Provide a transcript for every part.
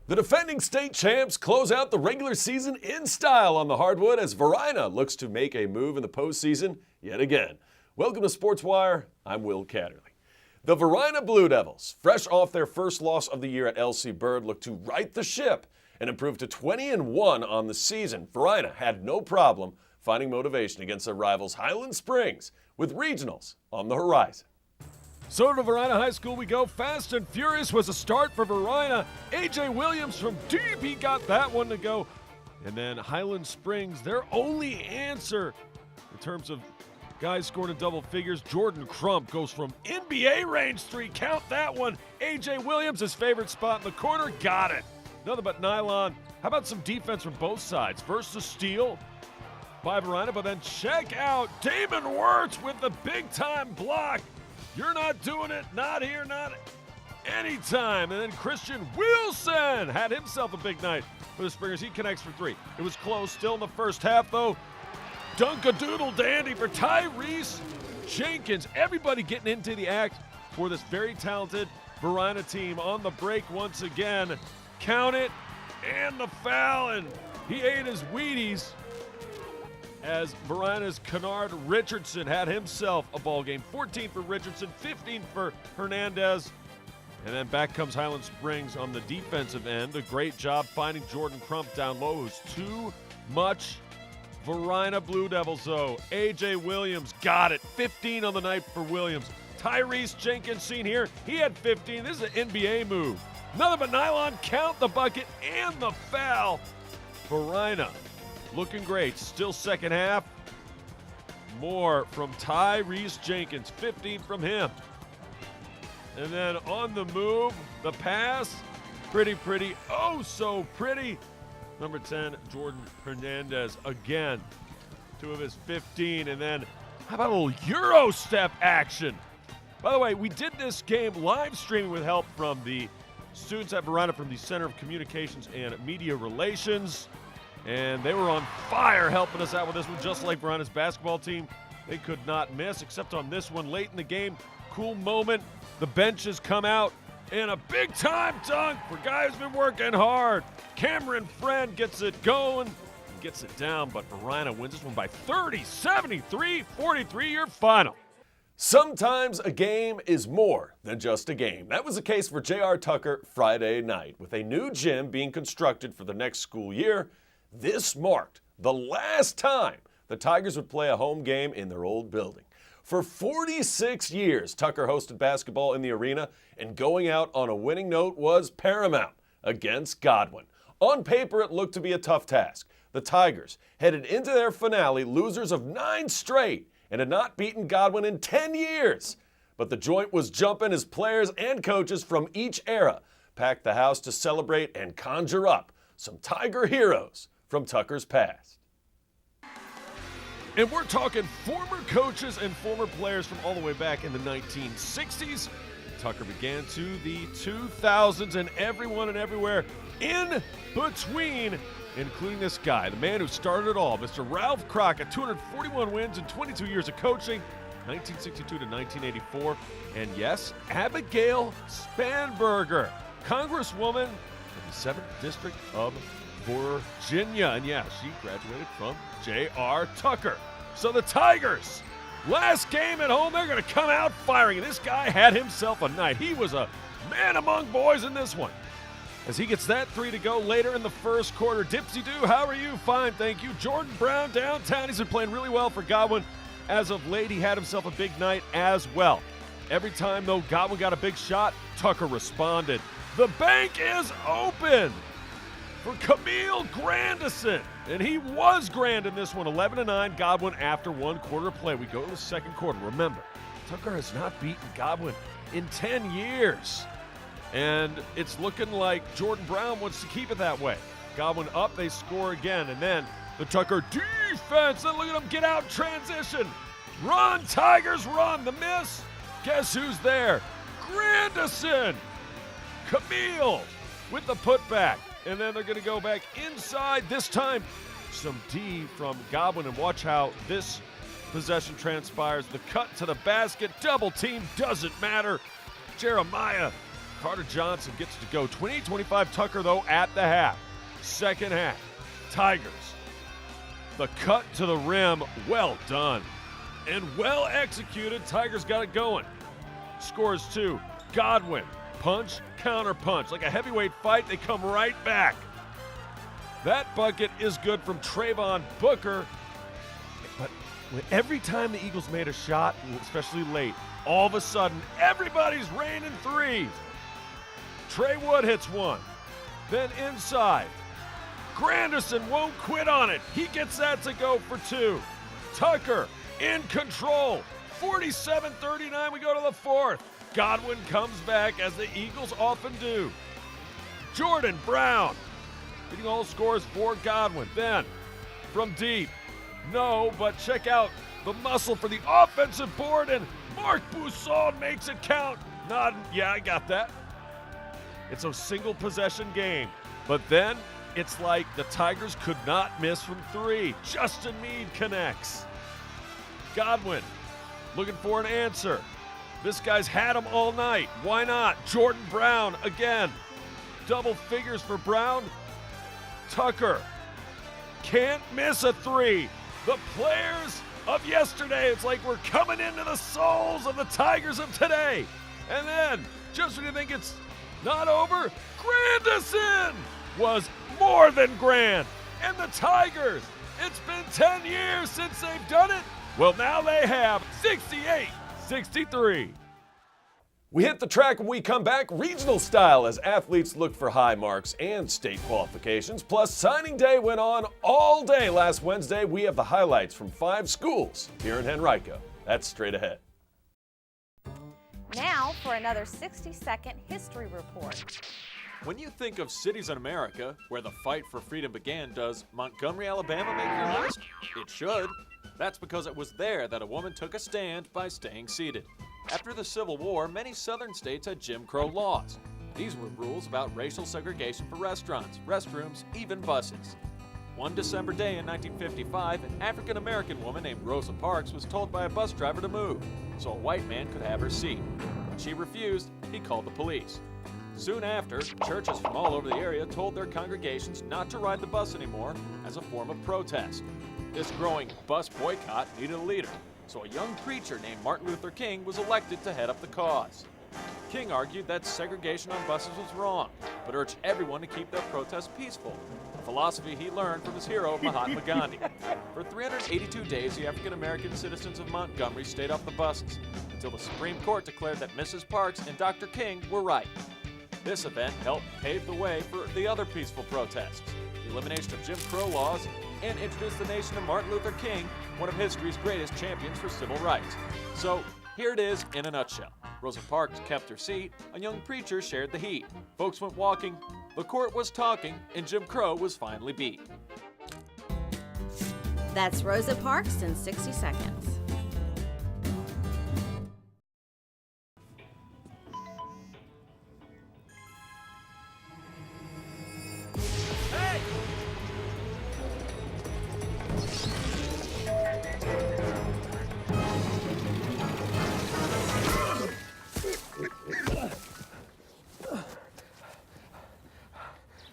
The defending state champs close out the regular season in style on the hardwood as Varina looks to make a move in the postseason yet again. Welcome to SportsWire. I'm Will Catterley. The Varina Blue Devils, fresh off their first loss of the year at L.C. Bird, look to right the ship and improve to 20-1 on the season. Varina had no problem finding motivation against their rivals Highland Springs with regionals on the horizon. So to Varina High School we go. Fast and furious was a start for Varina. A.J. Williams from deep, he got that one to go. And then Highland Springs, their only answer in terms of guys scored in double figures. Jordan Crump goes from NBA range three. Count that one. A.J. Williams, his favorite spot in the corner, got it. Nothing but nylon. How about some defense from both sides? First a steal by Varina, but then check out Damon Wirtz with the big-time block. You're not doing it, not here, not anytime. And then Christian Wilson had himself a big night for the Springers. He connects for three. It was close still in the first half, though. Dunk-a-doodle dandy for Tyrese Jenkins. Everybody getting into the act for this very talented Varina team on the break once again. Count it, and the foul, and he ate his Wheaties as Varina's Kennard Richardson had himself a ball game. 14 for Richardson, 15 for Hernandez. And then back comes Highland Springs on the defensive end. A great job finding Jordan Crump down low. It was too much. Varina Blue Devils, though. A.J. Williams got it. 15 on the night for Williams. Tyrese Jenkins seen here. He had 15. This is an NBA move. Nothing but nylon. Count the bucket and the foul. Varina looking great. Still second half. More from Tyrese Jenkins. 15 from him. And then on the move, the pass. Pretty, oh so pretty. Number 10, Jordan Hernandez again. 2 of his 15. And then how about a little Euro step action? By the way, we did this game live streaming with help from the students at Varina from the Center of Communications and Media Relations. And they were on fire helping us out with this one, just like Varina's basketball team. They could not miss, except on this one late in the game. Cool moment. The benches come out, and a big-time dunk for a guy who's been working hard. Cameron Friend gets it going, gets it down, but Varina wins this one by 30, 73-43, your final. Sometimes a game is more than just a game. That was the case for J.R. Tucker Friday night. With a new gym being constructed for the next school year, this marked the last time the Tigers would play a home game in their old building. For 46 years, Tucker hosted basketball in the arena, and going out on a winning note was paramount against Godwin. On paper, it looked to be a tough task. The Tigers headed into their finale losers of 9 straight and had not beaten Godwin in 10 years. But the joint was jumping as players and coaches from each era packed the house to celebrate and conjure up some Tiger heroes from Tucker's past. And we're talking former coaches and former players from all the way back in the 1960s. Tucker began to the 2000s, and everyone and everywhere in between, including this guy, the man who started it all, Mr. Ralph Crockett, 241 wins and 22 years of coaching, 1962 to 1984. And yes, Abigail Spanberger, Congresswoman of the 7th District of Virginia. And yeah, she graduated from J.R. Tucker. So the Tigers, last game at home, they're going to come out firing. And this guy had himself a night. He was a man among boys in this one. As he gets that 3 to go later in the first quarter. Dipsy-doo, how are you? Fine, thank you. Jordan Brown downtown. He's been playing really well for Godwin. As of late, he had himself a big night as well. Every time, though, Godwin got a big shot, Tucker responded. The bank is open for Camille Grandison. And he was grand in this one. 11-9, Godwin after 1 quarter play. We go to the second quarter. Remember, Tucker has not beaten Godwin in 10 years. And it's looking like Jordan Brown wants to keep it that way. Godwin up, they score again. And then the Tucker defense. Then look at them get out transition. Run, Tigers, run. The miss. Guess who's there? Grandison. Camille with the putback. And then they're going to go back inside. This time, some D from Godwin. And watch how this possession transpires. The cut to the basket. Double team doesn't matter. Jeremiah Carter Johnson gets to go. 28-25 Tucker, though, at the half. Second half, Tigers. The cut to the rim, well done. And well executed, Tigers got it going. Scores 2, Godwin. Punch, counter punch. Like a heavyweight fight, they come right back. That bucket is good from Trayvon Booker. But every time the Eagles made a shot, especially late, all of a sudden, everybody's raining threes. Trey Wood hits one. Then inside. Granderson won't quit on it. He gets that to go for 2. Tucker in control. 47-39, we go to the fourth. Godwin comes back, as the Eagles often do. Jordan Brown leading all scores for Godwin. Then, from deep, no, but check out the muscle for the offensive board, and Mark Boussault makes it count. Nodding, yeah, I got that. It's a single possession game, but then it's like the Tigers could not miss from 3. Justin Meade connects. Godwin looking for an answer. This guy's had him all night. Why not? Jordan Brown again. Double figures for Brown. Tucker can't miss a 3. The players of yesterday, it's like we're coming into the souls of the Tigers of today. And then, just when you think it's not over, Grandison was more than grand. And the Tigers, it's been 10 years since they've done it. Well, now they have 68-63. We hit the track when we come back regional style as athletes look for high marks and state qualifications. Plus, signing day went on all day last Wednesday. We have the highlights from 5 schools here in Henrico. That's straight ahead. Now for another 60-second history report. When you think of cities in America where the fight for freedom began, does Montgomery, Alabama make your list? It should. That's because it was there that a woman took a stand by staying seated. After the Civil War, many southern states had Jim Crow laws. These were rules about racial segregation for restaurants, restrooms, even buses. One December day in 1955, an African-American woman named Rosa Parks was told by a bus driver to move so a white man could have her seat. When she refused, he called the police. Soon after, churches from all over the area told their congregations not to ride the bus anymore as a form of protest. This growing bus boycott needed a leader, so a young preacher named Martin Luther King was elected to head up the cause. King argued that segregation on buses was wrong, but urged everyone to keep their protests peaceful, a philosophy he learned from his hero, Mahatma Gandhi. For 382 days, the African-American citizens of Montgomery stayed off the buses, until the Supreme Court declared that Mrs. Parks and Dr. King were right. This event helped pave the way for the other peaceful protests, the elimination of Jim Crow laws, and introduced the nation to Martin Luther King, one of history's greatest champions for civil rights. So, here it is in a nutshell. Rosa Parks kept her seat, a young preacher shared the heat. Folks went walking, the court was talking, and Jim Crow was finally beat. That's Rosa Parks in 60 seconds.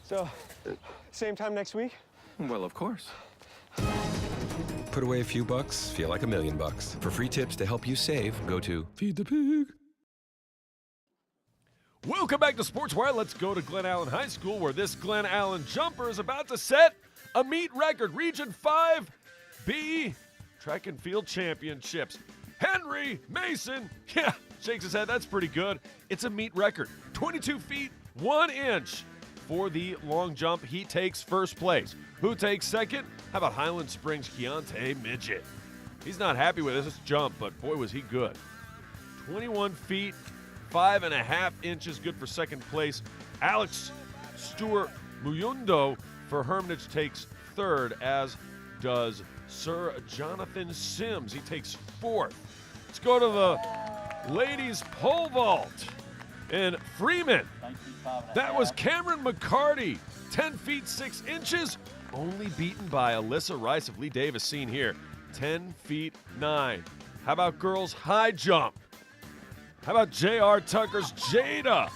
So, same time next week? Well, of course. Put away a few bucks, feel like $1 million. For free tips to help you save, go to Feed the Pig. Welcome back to Sportswire. Let's go to Glen Allen High School, where this Glen Allen jumper is about to set a meet record. Region 5B Track and Field Championships. Henry Mason, shakes his head. That's pretty good. It's a meet record. 22 feet, 1 inch. For the long jump, he takes first place. Who takes second? How about Highland Springs' Keontae Midget? He's not happy with this jump, but boy, was he good. 21 feet, 5.5 inches, good for second place. Alex Stewart Muyundo for Hermitage takes third, as does Sir Jonathan Sims. He takes fourth. Let's go to the ladies' pole vault in Freeman. That was Cameron McCarty, 10 feet 6 inches, only beaten by Alyssa Rice of Lee Davis, seen here, 10 feet 9. How about girls' high jump? How about J.R. Tucker's Jada?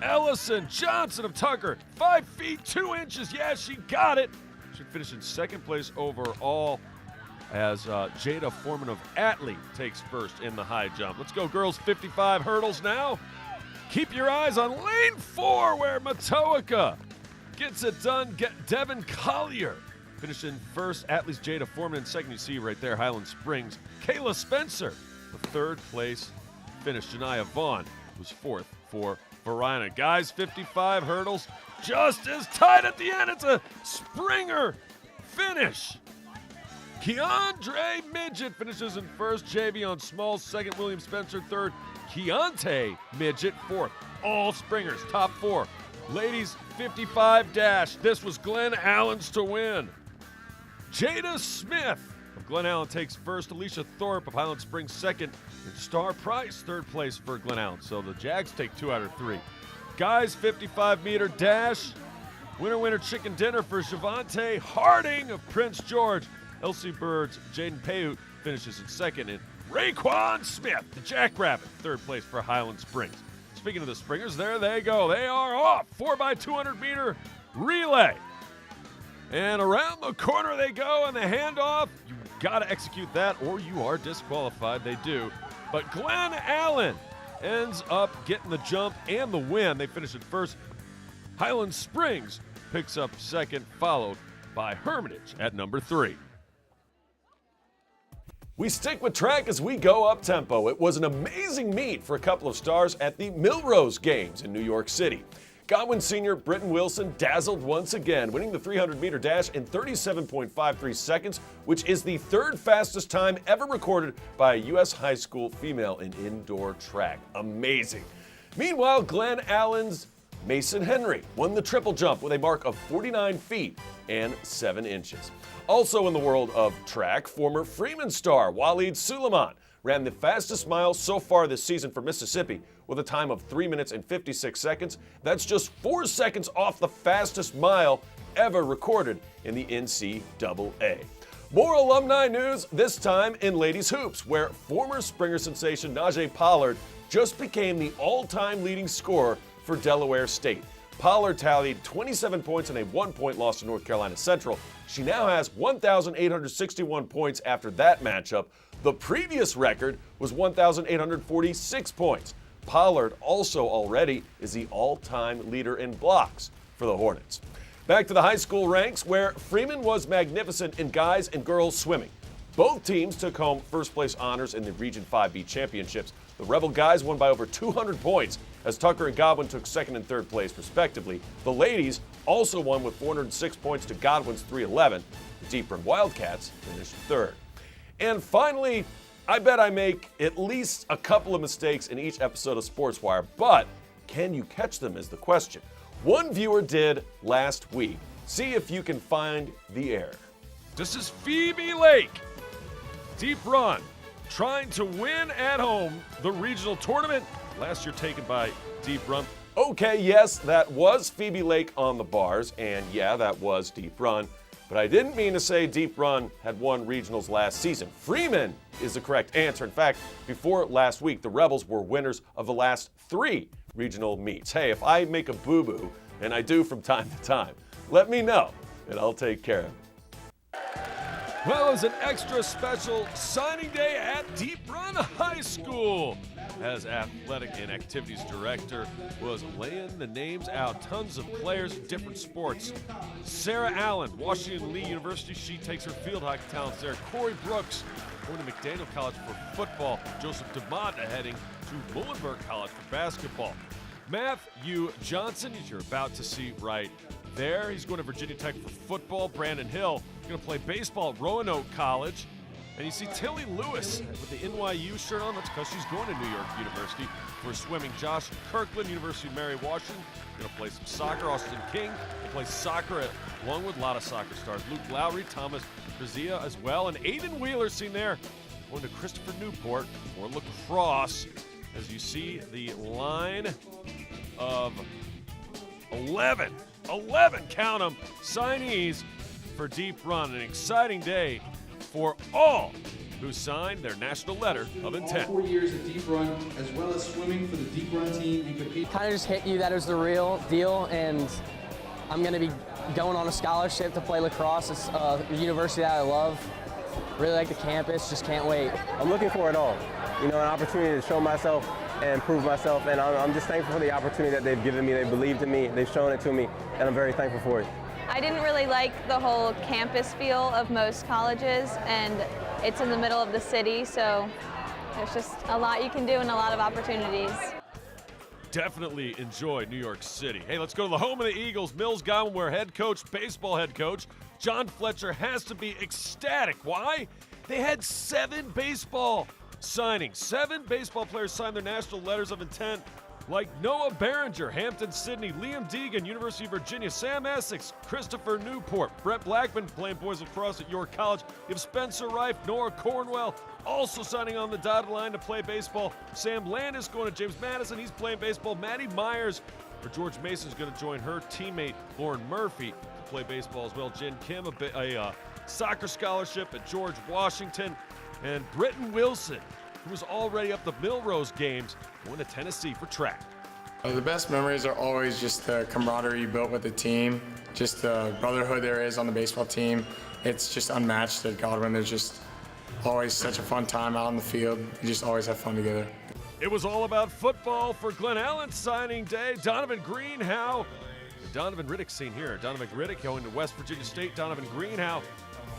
Ellison Johnson of Tucker, 5 feet 2 inches. Yeah, she got it. She finished in second place overall as Jada Foreman of Atlee takes first in the high jump. Let's go, girls. 55 hurdles now. Keep your eyes on lane 4 where Matoaka gets it done. Devin Collier finished in first. Atlee's Jada Foreman in second. You see right there, Highland Springs. Kayla Spencer, the third place finish. Janiyah Vaughn was fourth for Varina. Guys, 55 hurdles. Just as tight at the end. It's a Springer finish. Keandre Midget finishes in first. Javion Smalls second. William Spencer third. Keontae Midget fourth. All Springers, top 4. Ladies, 55 dash. This was Glen Allen's to win. Jada Smith of Glen Allen takes first. Alicia Thorpe of Highland Springs second. And Star Price third place for Glen Allen. So the Jags take 2 out of 3. Guys, 55-meter dash. Winner chicken dinner for Javante Harding of Prince George. Elsie Bird's Jaden Payut finishes in second. And Raekwon Smith, the Jackrabbit, third place for Highland Springs. Speaking of the Springers, there they go. They are off. 4x200-meter relay. And around the corner they go, and the handoff. You got to execute that, or you are disqualified. They do. But Glen Allen ends up getting the jump and the win. They finish in first. Highland Springs picks up second, followed by Hermitage at number 3. We stick with track as we go up-tempo. It was an amazing meet for a couple of stars at the Millrose Games in New York City. Godwin senior Britton Wilson dazzled once again, winning the 300-meter dash in 37.53 seconds, which is the third fastest time ever recorded by a U.S. high school female in indoor track. Amazing. Meanwhile, Glen Allen's Mason Henry won the triple jump with a mark of 49 feet and 7 inches. Also in the world of track, former Freeman star Waleed Suleiman ran the fastest mile so far this season for Mississippi with a time of 3 minutes and 56 seconds. That's just 4 seconds off the fastest mile ever recorded in the NCAA. More alumni news, this time in ladies hoops, where former Springer sensation Najee Pollard just became the all-time leading scorer for Delaware State. Pollard tallied 27 points in a 1-point loss to North Carolina Central. She now has 1,861 points after that matchup. The previous record was 1,846 points. Pollard also already is the all-time leader in blocks for the Hornets. Back to the high school ranks, where Freeman was magnificent in guys and girls swimming. Both teams took home first-place honors in the Region 5B championships. The Rebel guys won by over 200 points, as Tucker and Godwin took second and third place, respectively. The ladies also won with 406 points to Godwin's 311. The Deep Run Wildcats finished third. And finally, I bet I make at least a couple of mistakes in each episode of SportsWire, but can you catch them is the question. One viewer did last week. See if you can find the error. This is Phoebe Lake. Deep Run, trying to win at home the regional tournament. Last year taken by Deep Run. Okay, yes, that was Phoebe Lake on the bars, and yeah, that was Deep Run. But I didn't mean to say Deep Run had won regionals last season. Freeman is the correct answer. In fact, before last week, the Rebels were winners of the last 3 regional meets. Hey, if I make a boo-boo, and I do from time to time, let me know, and I'll take care of it. Well, it was an extra special signing day at Deep Run High School, as athletic and activities director was laying the names out. Tons of players in different sports. Sarah Allen, Washington Lee University, she takes her field hockey talents there. Corey Brooks going to McDaniel College for football. Joseph DeMont heading to Muhlenberg College for basketball. Matthew Johnson, as you're about to see right there, he's going to Virginia Tech for football. Brandon Hill going to play baseball at Roanoke College. And you see Tilly Lewis with the NYU shirt on. That's because she's going to New York University for swimming. Josh Kirkland, University of Mary Washington, going to play some soccer. Austin King will play soccer along with a lot of soccer stars. Luke Lowry, Thomas Brazia as well. And Aiden Wheeler seen there going to Christopher Newport for lacrosse. As you see the line of 11, count them, signees for Deep Run. An exciting day for all who signed their national letter of All intent. 4 years of deep run, as well as swimming for the deep run team and compete. Kind of just hit you that it was the real deal, and I'm going to be going on a scholarship to play lacrosse. It's a university that I love. Really like the campus, just can't wait. I'm looking for it all. You know, an opportunity to show myself and prove myself, and I'm just thankful for the opportunity that they've given me. They believed in me, they've shown it to me, and I'm very thankful for it. I didn't really like the whole campus feel of most colleges, and it's in the middle of the city, so there's just a lot you can do and a lot of opportunities. Definitely enjoy New York City. Hey, let's go to the home of the Eagles, Mills Godwin, where baseball head coach John Fletcher has to be ecstatic. Why? They had 7 baseball signings. 7 baseball players signed their national letters of intent, like Noah Behringer, Hampton Sydney, Liam Deegan, University of Virginia, Sam Essex, Christopher Newport, Brett Blackman playing boys lacrosse at York College. You have Spencer Reif, Nora Cornwell, also signing on the dotted line to play baseball. Sam Landis going to James Madison, he's playing baseball. Maddie Myers for George Mason is going to join her teammate Lauren Murphy to play baseball as well. Jen Kim, a soccer scholarship at George Washington. And Britton Wilson, who was already up the Milrose games, going to Tennessee for track. The best memories are always just the camaraderie you built with the team, just the brotherhood there is on the baseball team. It's just unmatched at Godwin. There's just always such a fun time out on the field. You just always have fun together. It was all about football for Glen Allen signing day. Donovan Greenhow, Donovan Riddick seen here. Donovan Riddick going to West Virginia State. Donovan Greenhow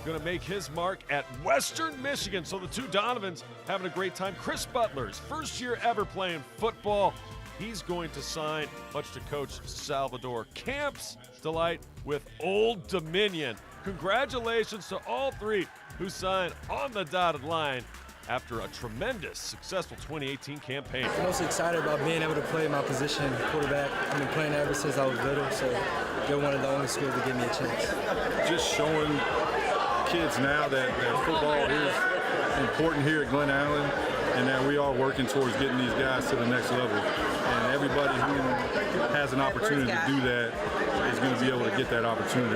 going to make his mark at Western Michigan. So the two Donovans having a great time. Chris Butler's first year ever playing football. He's going to sign, much to Coach Salvador Camp's delight, with Old Dominion. Congratulations to all 3 who signed on the dotted line after a tremendous, successful 2018 campaign. I'm most excited about being able to play my position, quarterback. I've been playing ever since I was little, so they're one of the only schools to give me a chance. Just showing kids now that football is important here at Glen Allen, and that we are working towards getting these guys to the next level. And everybody who has an opportunity to do that is going to be able to get that opportunity.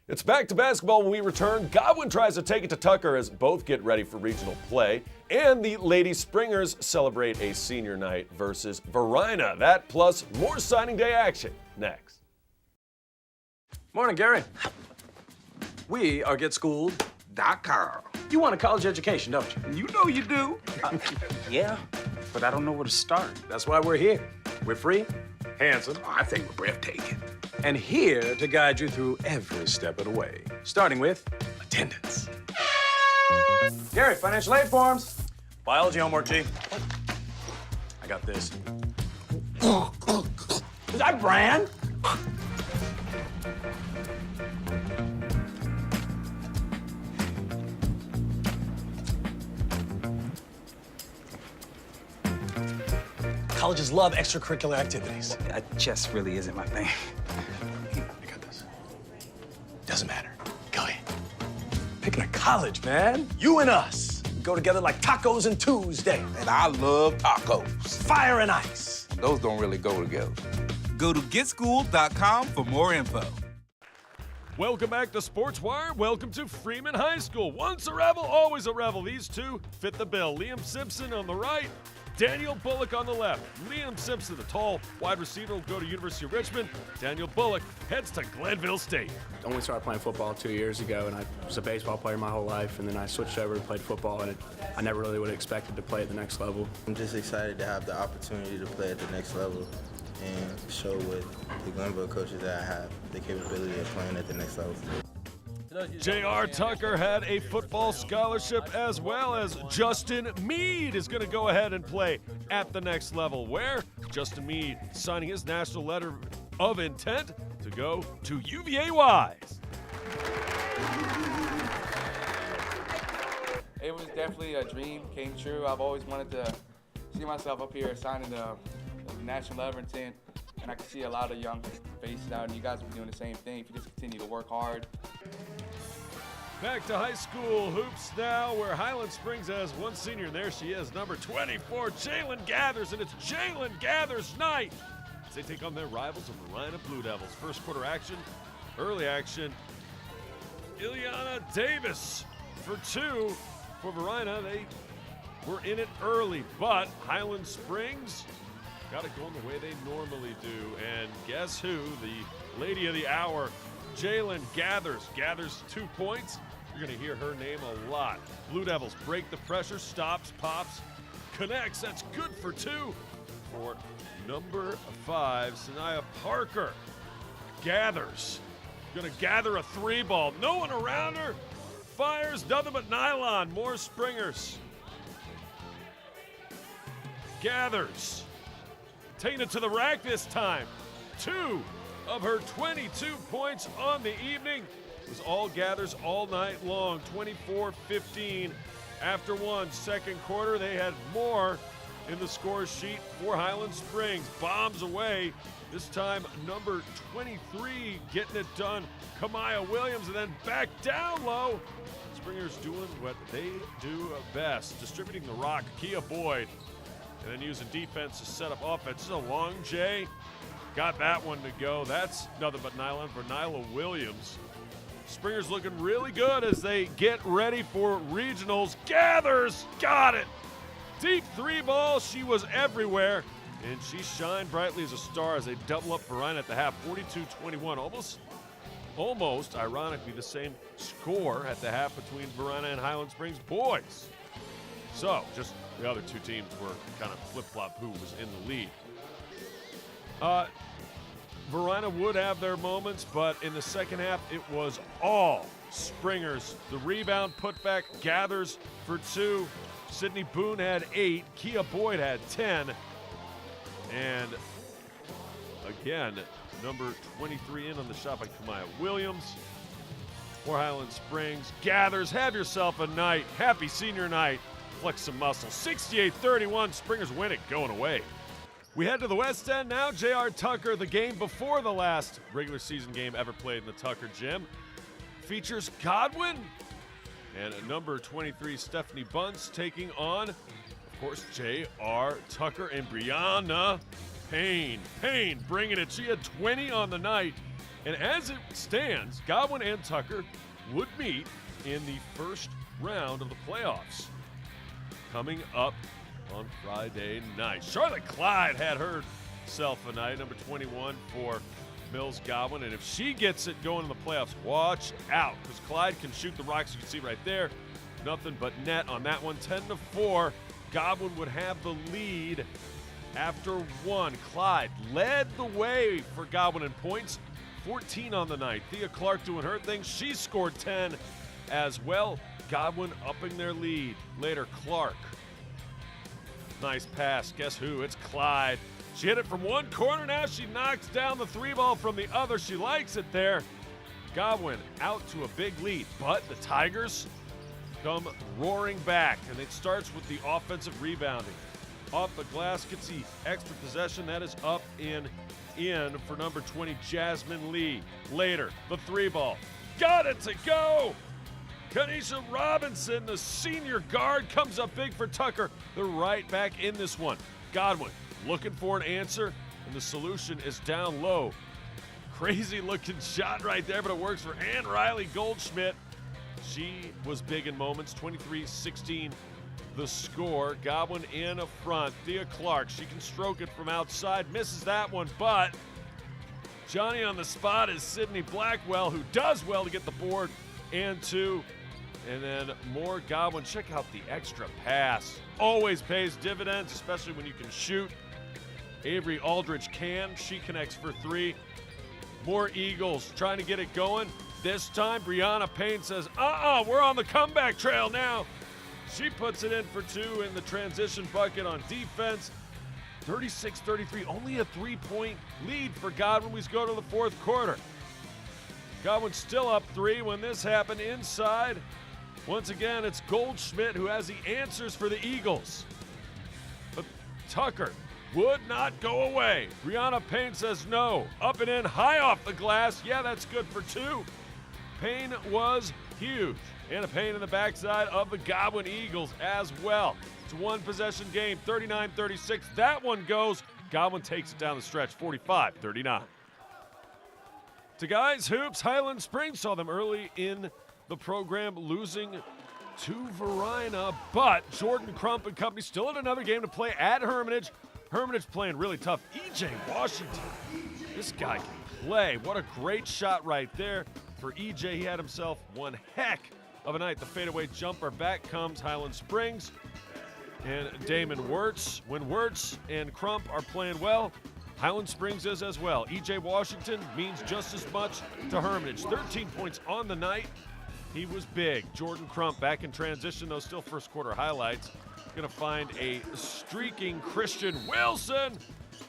It's back to basketball when we return. Godwin tries to take it to Tucker as both get ready for regional play. And the Lady Springers celebrate a senior night versus Varina. That plus more signing day action next. Morning, Gary. We are GetSchooled.com. You want a college education, don't you? You know you do. Yeah, but I don't know where to start. That's why we're here. We're free, handsome. I think we're breathtaking. And here to guide you through every step of the way, starting with attendance. Gary, financial aid forms. Biology homework, G. I got this. Is that brand? Colleges love extracurricular activities. Chess really isn't my thing. I got this. Doesn't matter. Go ahead. Picking a college, man. You and us go together like tacos and Tuesday. And I love tacos. Fire and ice. Those don't really go together. Go to GetSchooled.com for more info. Welcome back to SportsWire. Welcome to Freeman High School. Once a Rebel, always a Rebel. These two fit the bill. Liam Simpson on the right, Daniel Bullock on the left. Liam Simpson, the tall wide receiver, will go to University of Richmond. Daniel Bullock heads to Glenville State. I only started playing football 2 years ago, and I was a baseball player my whole life, and then I switched over and played football, and I never really would have expected to play at the next level. I'm just excited to have the opportunity to play at the next level and show with the Glenville coaches that I have the capability of playing at the next level. J.R. Tucker had a football scholarship, as well as Justin Meade is going to go ahead and play at the next level, where Justin Meade signing his national letter of intent to go to UVA Wise. It was definitely a dream, came true. I've always wanted to see myself up here signing the national letter of intent, and I can see a lot of young faces out, and you guys will be doing the same thing if you just continue to work hard. Back to high school hoops now, where Highland Springs has one senior, and there she is, number 24, Jalen Gathers, and it's Jalen Gathers night as they take on their rivals, the Varina Blue Devils. First quarter action, early action. Ileana Davis for 2, for Varina. They were in it early, but Highland Springs got it going the way they normally do. And guess who? The lady of the hour, Jalen gathers 2 points. You're going to hear her name a lot. Blue Devils break the pressure, stops, pops, connects. That's good for 2 for number 5, Sanaya Parker. Gathers. Going to gather a 3-ball. No one around her. Fires, nothing but nylon. More Springers. Gathers. Taking it to the rack this time. 2 of her 22 points on the evening. It was all gathers all night long. 24-15 after 1 second quarter. They had more in the score sheet for Highland Springs. Bombs away. This time, number 23 getting it done. Kamaya Williams, and then back down low. Springers doing what they do best, distributing the rock. Kia Boyd, and then using defense to set up offense. This is a long J. Got that one to go. That's nothing but nylon for Nyla Williams. Springers looking really good as they get ready for regionals. Gathers, got it. Deep 3-ball, she was everywhere. And she shined brightly as a star as they double up Varina at the half, 42-21. Almost, ironically, the same score at the half between Varina and Highland Springs boys. So, just the other 2 teams were kind of flip-flop who was in the lead. Varina would have their moments, but in the second half, it was all Springers. The rebound putback gathers for 2. Sydney Boone had 8. Kia Boyd had 10. And again, number 23 in on the shot by Kamaya Williams. For Highland Springs, gathers, have yourself a night. Happy senior night. Flex some muscle. 68-31, Springers win it, going away. We head to the West End now. J.R. Tucker, the game before the last regular season game ever played in the Tucker Gym, features Godwin and number 23, Stephanie Bunce, taking on, of course, J.R. Tucker and Brianna Payne. Payne bringing it. She had 20 on the night. And as it stands, Godwin and Tucker would meet in the first round of the playoffs coming up on Friday night. Charlotte Clyde had herself a night, number 21 for Mills Godwin. And if she gets it going in the playoffs, watch out, because Clyde can shoot the rocks. You can see right there. Nothing but net on that one. 10-4. Godwin would have the lead after 1. Clyde led the way for Godwin in points. 14 on the night. Thea Clark doing her thing. She scored 10 as well. Godwin upping their lead. Later, Clark. Nice pass. Guess who? It's Clyde. She hit it from one corner. Now she knocks down the 3-ball from the other. She likes it there. Godwin out to a big lead. But the Tigers come roaring back. And it starts with the offensive rebounding. Off the glass, gets the extra possession. That is up in for number 20, Jasmine Lee. Later, the 3-ball. Got it to go! Kanisha Robinson, the senior guard, comes up big for Tucker. They're right back in this one. Godwin looking for an answer, and the solution is down low. Crazy looking shot right there, but it works for Ann Riley Goldschmidt. She was big in moments, 23-16 the score. Godwin in a front. Thea Clark, she can stroke it from outside, misses that one, but Johnny on the spot is Sydney Blackwell, who does well to get the board and 2. And then more Godwin. Check out the extra pass. Always pays dividends, especially when you can shoot. Avery Aldridge can. She connects for 3. More Eagles trying to get it going. This time, Brianna Payne says, we're on the comeback trail now. She puts it in for 2 in the transition bucket on defense. 36-33, only a 3-point lead for Godwin. We go to the fourth quarter. Godwin still up 3 when this happened inside. Once again, it's Goldschmidt who has the answers for the Eagles. But Tucker would not go away. Brianna Payne says no. Up and in, high off the glass. Yeah, that's good for 2. Payne was huge. And a Payne in the backside of the Godwin Eagles as well. It's a one-possession game, 39-36. That one goes. Godwin takes it down the stretch, 45-39. To guys hoops, Highland Springs saw them early in the program, losing to Varina, but Jordan Crump and company still had another game to play at Hermitage. Hermitage playing really tough. E.J. Washington, this guy can play. What a great shot right there for E.J. He had himself one heck of a night. The fadeaway jumper. Back comes Highland Springs and Damon Wirtz. When Wirtz and Crump are playing well, Highland Springs is as well. E.J. Washington means just as much to Hermitage. 13 points on the night. He was big. Jordan Crump back in transition, though still first quarter highlights. Going to find a streaking Christian Wilson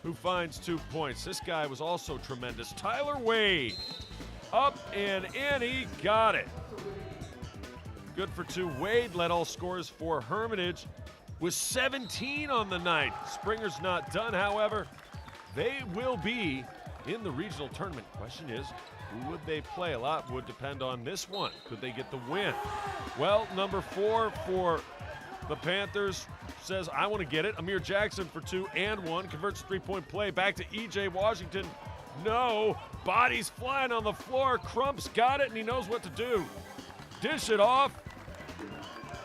who finds 2 points. This guy was also tremendous. Tyler Wade up and in. He got it. Good for 2. Wade led all scorers for Hermitage with 17 on the night. Springer's not done, however. They will be in the regional tournament. Question is, who would they play? A lot would depend on this one. Could they get the win? Well, number 4 for the Panthers says, I want to get it. Amir Jackson for 2 and 1. Converts 3-point play back to E.J. Washington. No. Bodies flying on the floor. Crump's got it, and he knows what to do. Dish it off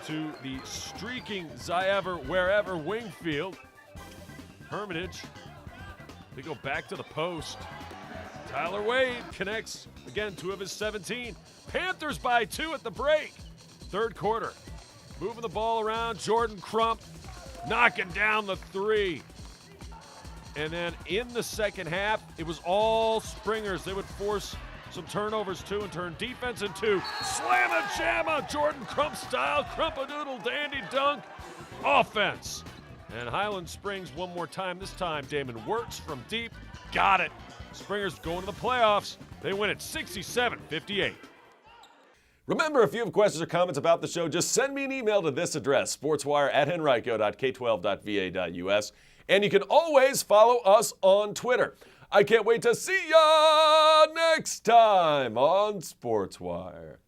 to the streaking Ziever wherever Wingfield. Hermitage, they go back to the post. Tyler Wade connects again, 2 of his 17. Panthers by 2 at the break. Third quarter. Moving the ball around. Jordan Crump knocking down the 3. And then in the second half, it was all Springers. They would force some turnovers too and turn defense into slamma-jamma, Jordan Crump style, Crump-a-doodle dandy dunk offense. And Highland Springs one more time. This time, Damon Wirtz from deep. Got it. Springers going to the playoffs. They win it 67-58. Remember, if you have questions or comments about the show, just send me an email to this address, sportswire@henrico.k12.va.us. And you can always follow us on Twitter. I can't wait to see ya next time on Sportswire.